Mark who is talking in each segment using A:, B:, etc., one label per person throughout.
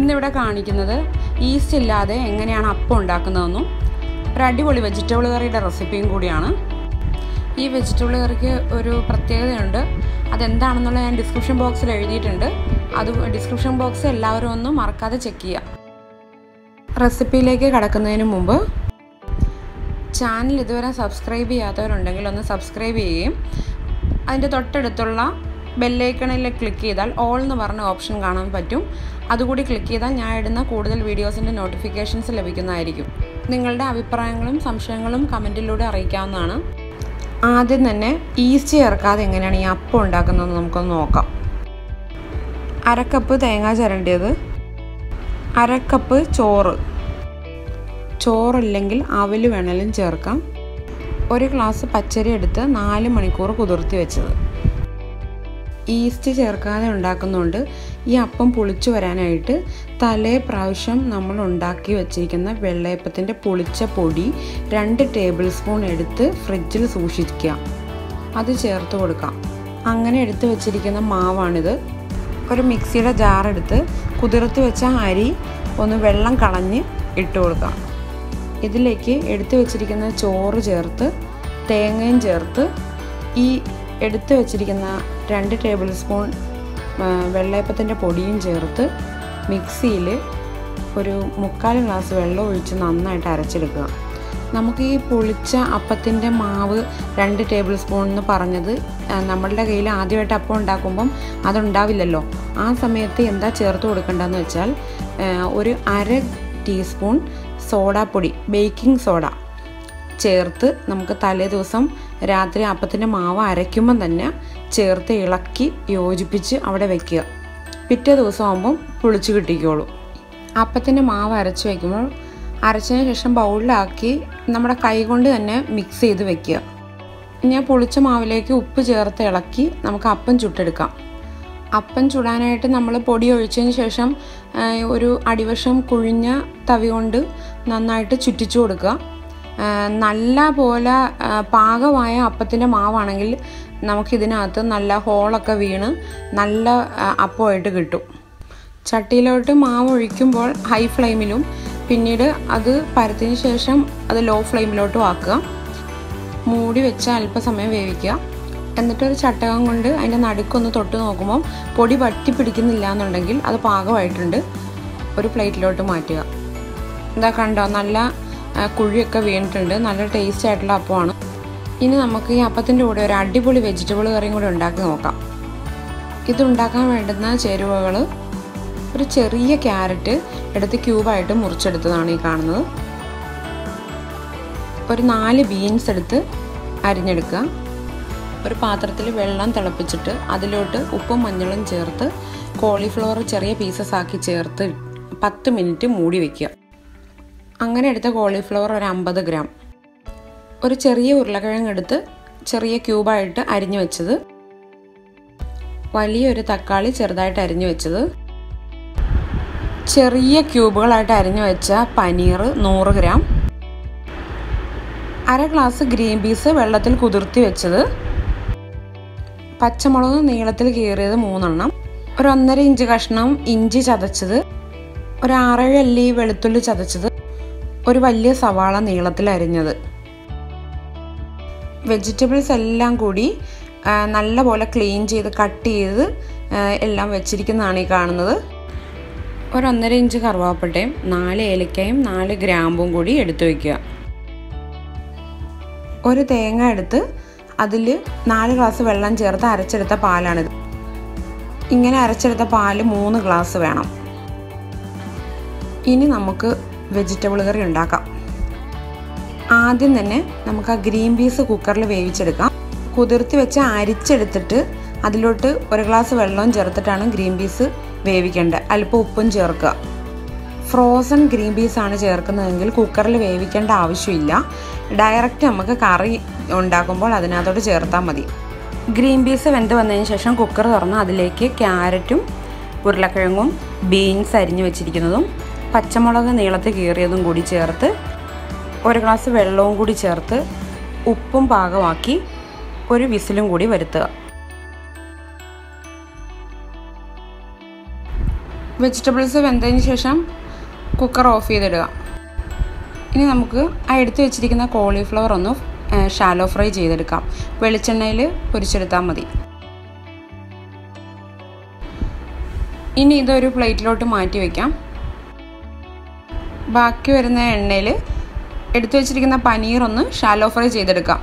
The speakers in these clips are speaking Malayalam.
A: ഇന്നിവിടെ കാണിക്കുന്നത് ഈസ്റ്റ് ഇല്ലാതെ എങ്ങനെയാണ് അപ്പം ഉണ്ടാക്കുന്നതെന്നും ഒരു അടിപൊളി വെജിറ്റബിൾ കറിയുടെ റെസിപ്പിയും കൂടിയാണ്. ഈ വെജിറ്റബിൾ കറിക്ക് ഒരു പ്രത്യേകതയുണ്ട്. അതെന്താണെന്നുള്ളത് ഞാൻ ഡിസ്ക്രിപ്ഷൻ ബോക്സിൽ എഴുതിയിട്ടുണ്ട്. അത് ഡിസ്ക്രിപ്ഷൻ ബോക്സ് എല്ലാവരും ഒന്ന് മറക്കാതെ ചെക്ക് ചെയ്യുക. റെസിപ്പിയിലേക്ക് കടക്കുന്നതിന് മുമ്പ് ചാനൽ ഇതുവരെ സബ്സ്ക്രൈബ് ചെയ്യാത്തവരുണ്ടെങ്കിൽ ഒന്ന് സബ്സ്ക്രൈബ് ചെയ്യുകയും അതിൻ്റെ തൊട്ടടുത്തുള്ള ബെല്ലൈക്കണിൽ ക്ലിക്ക് ചെയ്താൽ ഓൾ എന്ന് പറഞ്ഞ ഓപ്ഷൻ കാണാൻ പറ്റും. അതുകൂടി ക്ലിക്ക് ചെയ്താൽ ഞാൻ ഇടുന്ന കൂടുതൽ വീഡിയോസിൻ്റെ നോട്ടിഫിക്കേഷൻസ് ലഭിക്കുന്നതായിരിക്കും. നിങ്ങളുടെ അഭിപ്രായങ്ങളും സംശയങ്ങളും കമൻറ്റിലൂടെ അറിയിക്കാവുന്നതാണ്. ആദ്യം തന്നെ ഈസ്റ്റ് ചേർക്കാതെ എങ്ങനെയാണ് ഈ അപ്പം ഉണ്ടാക്കുന്നതെന്ന് നമുക്കൊന്ന് നോക്കാം. 1/2 കപ്പ് തേങ്ങ ചിരണ്ടിയത്, 1/2 കപ്പ് ചോറില്ലെങ്കിൽ അവൽ വേണമെങ്കിലും ചേർക്കാം. 1 ഗ്ലാസ് പച്ചരി എടുത്ത് 4 മണിക്കൂർ കുതിർത്തി വെച്ചത്. ഈസ്റ്റ് ചേർക്കാതെ ഉണ്ടാക്കുന്നതുകൊണ്ട് ഈ അപ്പം പുളിച്ചു വരാനായിട്ട് തലേ പ്രാവശ്യം നമ്മൾ ഉണ്ടാക്കി വെച്ചിരിക്കുന്ന വെള്ളയപ്പത്തിൻ്റെ പുളിച്ച പൊടി 2 ടേബിൾ സ്പൂൺ എടുത്ത് ഫ്രിഡ്ജിൽ സൂക്ഷിക്കുക. അത് ചേർത്ത് കൊടുക്കാം. അങ്ങനെ എടുത്ത് വെച്ചിരിക്കുന്ന മാവാണിത്. ഒരു മിക്സിയുടെ ജാറെടുത്ത് കുതിർത്ത് വെച്ച അരി ഒന്ന് വെള്ളം കളഞ്ഞ് ഇട്ട് കൊടുക്കാം. ഇതിലേക്ക് എടുത്തു വെച്ചിരിക്കുന്ന ചോറ് ചേർത്ത് തേങ്ങയും ചേർത്ത് ഈ എടുത്തു വെച്ചിരിക്കുന്ന 2 ടേബിൾ സ്പൂൺ വെള്ളയപ്പത്തിൻ്റെ പൊടിയും ചേർത്ത് മിക്സിയിൽ ഒരു 3/4 ഗ്ലാസ് വെള്ളം ഒഴിച്ച് നന്നായിട്ട് അരച്ചെടുക്കുക. നമുക്ക് ഈ പുളിച്ച അപ്പത്തിൻ്റെ മാവ് 2 ടേബിൾ സ്പൂൺ എന്ന് പറഞ്ഞത് നമ്മളുടെ കയ്യിൽ ആദ്യമായിട്ട് അപ്പം ഉണ്ടാക്കുമ്പം അതുണ്ടാവില്ലല്ലോ. ആ സമയത്ത് എന്താ ചേർത്ത് കൊടുക്കേണ്ടതെന്ന് വെച്ചാൽ ഒരു 1/2 ടീസ്പൂൺ സോഡാപ്പൊടി, ബേക്കിംഗ് സോഡ ചേർത്ത് നമുക്ക് തലേ ദിവസം രാത്രി അപ്പത്തിൻ്റെ മാവ് അരയ്ക്കുമ്പം തന്നെ ചേർത്ത് ഇളക്കി യോജിപ്പിച്ച് അവിടെ വയ്ക്കുക. പിറ്റേ ദിവസം ആകുമ്പം പുളിച്ച് കിട്ടിക്കോളൂ. അപ്പത്തിൻ്റെ മാവ് അരച്ച് വയ്ക്കുമ്പോൾ അരച്ചതിന് ശേഷം ബൗളിലാക്കി നമ്മുടെ കൈ കൊണ്ട് തന്നെ മിക്സ് ചെയ്ത് വയ്ക്കുക. ഇനി പുളിച്ച മാവിലേക്ക് ഉപ്പ് ചേർത്ത് ഇളക്കി നമുക്ക് അപ്പം ചുട്ടെടുക്കാം. അപ്പം ചുടാനായിട്ട് നമ്മൾ പൊടി ഒഴിച്ചതിന് ശേഷം ഒരു അടിവശം കുഴിഞ്ഞ തവി കൊണ്ട് നന്നായിട്ട് ചുറ്റിച്ചു കൊടുക്കുക. നല്ല പോലെ പാകമായ അപ്പത്തിൻ്റെ മാവാണെങ്കിൽ നമുക്കിതിനകത്ത് നല്ല ഹോളൊക്കെ വീണ് നല്ല അപ്പമായിട്ട് കിട്ടും. ചട്ടിയിലോട്ട് മാവ് ഒഴിക്കുമ്പോൾ ഹൈ ഫ്ലെയിമിലും പിന്നീട് അത് പരത്തിന് ശേഷം അത് ലോ ഫ്ലെയിമിലോട്ടും ആക്കുക. മൂടി വെച്ച് അല്പസമയം വേവിക്കുക. എന്നിട്ടൊരു ചട്ടകം കൊണ്ട് അതിൻ്റെ നടുക്കൊന്ന് തൊട്ട് നോക്കുമ്പോൾ പൊടി വറ്റി പിടിക്കുന്നില്ല എന്നുണ്ടെങ്കിൽ അത് പാകമായിട്ടുണ്ട്. ഒരു പ്ലേറ്റിലോട്ട് മാറ്റുക. എന്താ കണ്ടോ, നല്ല കുഴിയൊക്കെ വീണിട്ടുണ്ട്. നല്ല ടേസ്റ്റ് ആയിട്ടുള്ള അപ്പമാണ്. ഇനി നമുക്ക് ഈ അപ്പത്തിൻ്റെ കൂടെ ഒരു അടിപൊളി വെജിറ്റബിൾ കറിയും കൂടി ഉണ്ടാക്കി നോക്കാം. ഇതുണ്ടാക്കാൻ വേണ്ടുന്ന ചേരുവകൾ: ഒരു ചെറിയ ക്യാരറ്റ് എടുത്ത് ക്യൂബായിട്ട് മുറിച്ചെടുത്തതാണ് ഈ കാണുന്നത്. ഒരു 4 ബീൻസ് എടുത്ത് അരിഞ്ഞെടുക്കുക. ഒരു പാത്രത്തിൽ വെള്ളം തിളപ്പിച്ചിട്ട് അതിലോട്ട് ഉപ്പും മഞ്ഞളും ചേർത്ത് കോളിഫ്ലവർ ചെറിയ പീസസ് ആക്കി ചേർത്ത് 10 മിനിറ്റ് മൂടി വയ്ക്കുക. അങ്ങനെ എടുത്ത കോളിഫ്ലവർ ഒരു 50 ഗ്രാം. ഒരു ചെറിയ ഉരുളക്കിഴങ്ങ് എടുത്ത് ചെറിയ ക്യൂബായിട്ട് അരിഞ്ഞു വെച്ചത്. വലിയൊരു തക്കാളി ചെറുതായിട്ട് അരിഞ്ഞു വെച്ചത്. ചെറിയ ക്യൂബുകളായിട്ട് അരിഞ്ഞു വെച്ച paneer 100 gram. 1/2 glass green peas വെള്ളത്തിൽ കുതിർത്തി വെച്ചത്. പച്ചമുളക് നീളത്തിൽ കീറിയത് 3 എണ്ണം. ഒരു 1.5 ഇഞ്ച് കഷ്ണം ഇഞ്ചി ചതച്ചത്. ഒരു 6-7 അല്ലി വെളുത്തുള്ളി ചതച്ചത്. ഒരു വലിയ സവാള നീളത്തിൽ അരിഞ്ഞത്. വെജിറ്റബിൾസ് എല്ലാം കൂടി നല്ലപോലെ ക്ലീൻ ചെയ്ത് കട്ട് ചെയ്ത് എല്ലാം വെച്ചിരിക്കുന്നതാണ് ഈ കാണുന്നത്. ഒരു 1.5 ഇഞ്ച് കറുവാപ്പട്ടയും 4 ഏലക്കയും 4 ഗ്രാമ്പും കൂടി എടുത്തു വയ്ക്കുക. ഒരു തേങ്ങ എടുത്ത് അതിൽ 4 ഗ്ലാസ് വെള്ളം ചേർത്ത് അരച്ചെടുത്ത പാലാണിത്. ഇങ്ങനെ അരച്ചെടുത്ത പാല് 3 ഗ്ലാസ് വേണം. ഇനി നമുക്ക് വെജിറ്റബിൾ കറി ഉണ്ടാക്കാം. ആദ്യം തന്നെ നമുക്ക് ആ ഗ്രീൻ പീസ് കുക്കറിൽ വേവിച്ചെടുക്കാം. കുതിർത്തി വെച്ച് അരിച്ചെടുത്തിട്ട് അതിലോട്ട് 1 ഗ്ലാസ് വെള്ളവും ചേർത്തിട്ടാണ് ഗ്രീൻ പീസ് വേവിക്കേണ്ടത്. അല്പം ഉപ്പും ചേർക്കുക. ഫ്രോസൺ ഗ്രീൻ പീസാണ് ചേർക്കുന്നതെങ്കിൽ കുക്കറിൽ വേവിക്കേണ്ട ആവശ്യമില്ല. ഡയറക്റ്റ് നമുക്ക് കറി ഉണ്ടാക്കുമ്പോൾ അതിനകത്തോട്ട് ചേർത്താൽ മതി. ഗ്രീൻ പീസ് വെന്ത് വന്നതിന് ശേഷം കുക്കർ തുറന്ന് അതിലേക്ക് ക്യാരറ്റും ഉരുളക്കിഴങ്ങും ബീൻസ് അരിഞ്ഞു വെച്ചിരിക്കുന്നതും പച്ചമുളക് നീളത്തിൽ കീറിയതും കൂടി ചേർത്ത് 1 ഗ്ലാസ് വെള്ളവും കൂടി ചേർത്ത് ഉപ്പും പാകമാക്കി ഒരു വിസിലും കൂടി വരുത്തുക. വെജിറ്റബിൾസ് വെന്തതിന് ശേഷം കുക്കർ ഓഫ് ചെയ്തിടുക. ഇനി നമുക്ക് ആ എടുത്തു വെച്ചിരിക്കുന്ന കോളിഫ്ലവർ ഒന്ന് ഷാലോ ഫ്രൈ ചെയ്തെടുക്കാം. വെളിച്ചെണ്ണയിൽ പൊരിച്ചെടുത്താൽ മതി. ഇനി ഇതൊരു പ്ലേറ്റിലോട്ട് മാറ്റി വയ്ക്കാം. ബാക്കി വരുന്ന എണ്ണയിൽ എടുത്തു വെച്ചിരിക്കുന്ന പനീർ ഒന്ന് ഷാലോ ഫ്രൈ ചെയ്തെടുക്കാം.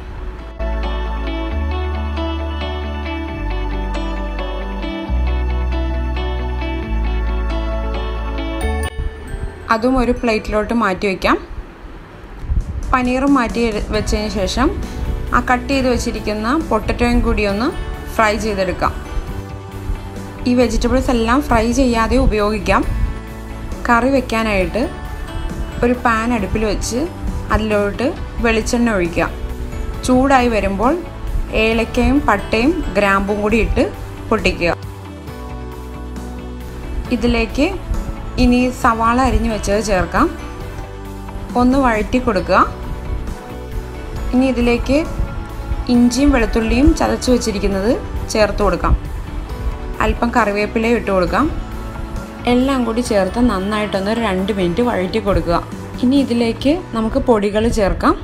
A: അതും ഒരു പ്ലേറ്റിലോട്ട് മാറ്റി വയ്ക്കാം. പനീറും മാറ്റി വെച്ചതിന് ശേഷം ആ കട്ട് ചെയ്ത് വെച്ചിരിക്കുന്ന പൊട്ടറ്റോയും കൂടി ഒന്ന് ഫ്രൈ ചെയ്തെടുക്കാം. ഈ വെജിറ്റബിൾസ് എല്ലാം ഫ്രൈ ചെയ്യാതെ ഉപയോഗിക്കാം. കറി വെക്കാനായിട്ട് ഒരു പാൻ അടുപ്പിൽ വെച്ച് അതിലോട്ട് വെളിച്ചെണ്ണ ഒഴിക്കുക. ചൂടായി വരുമ്പോൾ ഏലക്കയും പട്ടയും ഗ്രാമ്പും കൂടി ഇട്ട് പൊട്ടിക്കുക. ഇതിലേക്ക് ഇനി സവാള അരിഞ്ഞു വെച്ചത് ചേർക്കാം. ഒന്ന് വഴറ്റി കൊടുക്കുക. ഇനി ഇതിലേക്ക് ഇഞ്ചിയും വെളുത്തുള്ളിയും ചതച്ച് വെച്ചിരിക്കുന്നത് ചേർത്ത് കൊടുക്കാം. അല്പം കറിവേപ്പിലയും ഇട്ട് കൊടുക്കാം. എല്ലാം കൂടി ചേർത്ത് നന്നായിട്ടൊന്ന് 2 മിനിറ്റ് വഴറ്റി കൊടുക്കുക. ഇനി ഇതിലേക്ക് നമുക്ക് പൊടികൾ ചേർക്കാം.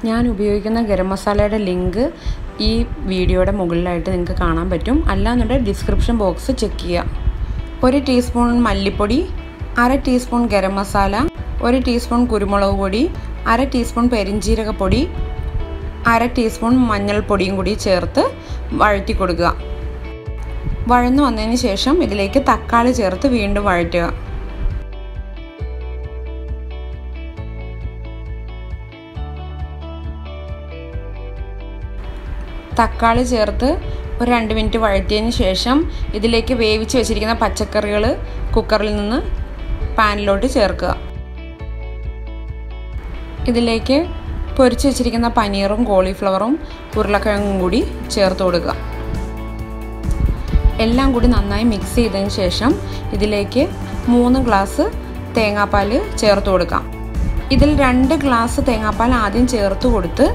A: ഞാൻ ഉപയോഗിക്കുന്ന ഗരം മസാലയുടെ ലിങ്ക് ഈ വീഡിയോയുടെ മുകളിലായിട്ട് നിങ്ങൾക്ക് കാണാൻ പറ്റും. അല്ലാന്നുണ്ടെങ്കിൽ ഡിസ്ക്രിപ്ഷൻ ബോക്സ് ചെക്ക് ചെയ്യുക. 1 ടീസ്പൂൺ മല്ലിപ്പൊടി, 1/2 ടീസ്പൂൺ ഗരം മസാല, 1 ടീസ്പൂൺ കുരുമുളക് പൊടി, 1/2 ടീസ്പൂൺ പെരിഞ്ജീരകപ്പൊടി, 1/2 ടീസ്പൂൺ മഞ്ഞൾപ്പൊടിയും കൂടി ചേർത്ത് വഴറ്റി കൊടുക്കുക. വഴന്നു വന്നതിന് ശേഷം ഇതിലേക്ക് തക്കാളി ചേർത്ത് വീണ്ടും വഴറ്റുക. തക്കാളി ചേർത്ത് ഒരു 2 മിനിറ്റ് വഴറ്റിയതിന് ശേഷം ഇതിലേക്ക് വേവിച്ച് വെച്ചിരിക്കുന്ന പച്ചക്കറികൾ കുക്കറിൽ നിന്ന് പാനിലോട്ട് ചേർക്കുക. ഇതിലേക്ക് പൊരിച്ച് വെച്ചിരിക്കുന്ന പനീറും കോളിഫ്ലവറും ഉരുളക്കിഴങ്ങും കൂടി ചേർത്ത് കൊടുക്കുക. എല്ലാം കൂടി നന്നായി മിക്സ് ചെയ്തതിന് ശേഷം ഇതിലേക്ക് 3 ഗ്ലാസ് തേങ്ങാപ്പാൽ ചേർത്ത് കൊടുക്കാം. ഇതിൽ 2 ഗ്ലാസ് തേങ്ങാപ്പാൽ ആദ്യം ചേർത്ത് കൊടുത്ത്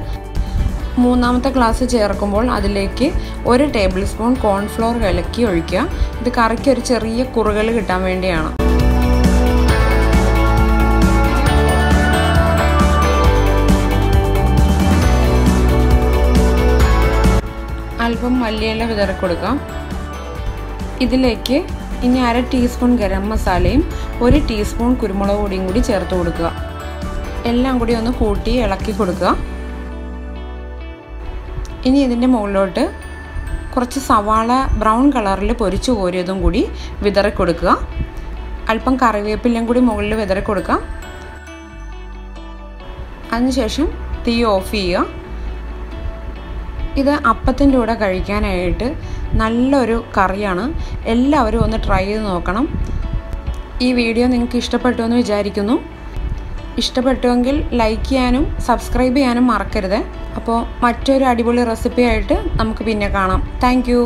A: 3ാമത്തെ ഗ്ലാസ് ചേർക്കുമ്പോൾ അതിലേക്ക് 1 ടേബിൾ സ്പൂൺ കോൺഫ്ലോർ കലക്കി ഒഴിക്കുക. ഇത് കറിക്ക് ഒരു ചെറിയ കുറുകൽ കിട്ടാൻ വേണ്ടിയാണ്. അല്പം മല്ലിയില വിതറി കൊടുക്കാം. ഇതിലേക്ക് ഇനി 1/2 ടീസ്പൂൺ ഗരം മസാലയും 1 ടീസ്പൂൺ കുരുമുളക് പൊടിയും കൂടി ചേർത്ത് കൊടുക്കുക. എല്ലാം കൂടി ഒന്ന് കൂട്ടി ഇളക്കി കൊടുക്കുക. ഇനി ഇതിൻ്റെ മുകളിലോട്ട് കുറച്ച് സവാള ബ്രൗൺ കളറിൽ പൊരിച്ചു കോരിയതും കൂടി വിതറി കൊടുക്കുക. അല്പം കറിവേപ്പിലയും കൂടി മുകളിൽ വിതറി കൊടുക്കുക. അതിനുശേഷം തീ ഓഫ് ചെയ്യുക. ഇത് അപ്പത്തിൻ്റെ കൂടെ കഴിക്കാനായിട്ട് നല്ലൊരു കറിയാണ്. എല്ലാവരും ഒന്ന് ട്രൈ ചെയ്ത് നോക്കണം. ഈ വീഡിയോ നിങ്ങൾക്ക് ഇഷ്ടപ്പെട്ടു എന്ന് വിചാരിക്കുന്നു. ഇഷ്ടപ്പെട്ടുവെങ്കിൽ ലൈക്ക് ചെയ്യാനും സബ്സ്ക്രൈബ് ചെയ്യാനും മറക്കരുത്. അപ്പോൾ മറ്റൊരു അടിപൊളി റെസിപ്പി ആയിട്ട് നമുക്ക് പിന്നെ കാണാം. Thank you.